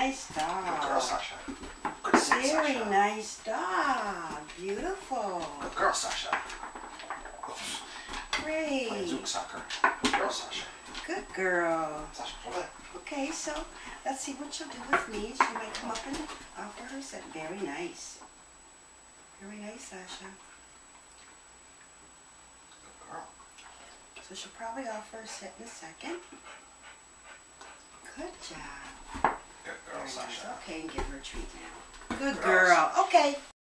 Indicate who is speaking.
Speaker 1: nice dog.
Speaker 2: Good girl, Sasha. Good sit,
Speaker 1: Very
Speaker 2: Sasha.
Speaker 1: nice dog. Beautiful.
Speaker 2: Good girl, Sasha.
Speaker 1: Great.
Speaker 2: Playing Zook soccer. Good girl, Sasha.
Speaker 1: Good girl.
Speaker 2: Sasha, hold it.
Speaker 1: Okay, so let's see what she'll do with me. She might come up and offer her set. Very nice. Very nice, Sasha.
Speaker 2: Good girl.
Speaker 1: So she'll probably offer a set in a second. Good job.
Speaker 2: Good girl,
Speaker 1: Very nice.
Speaker 2: Sasha.
Speaker 1: Okay, and give her a treat now. Good
Speaker 2: Girls.
Speaker 1: girl. Okay.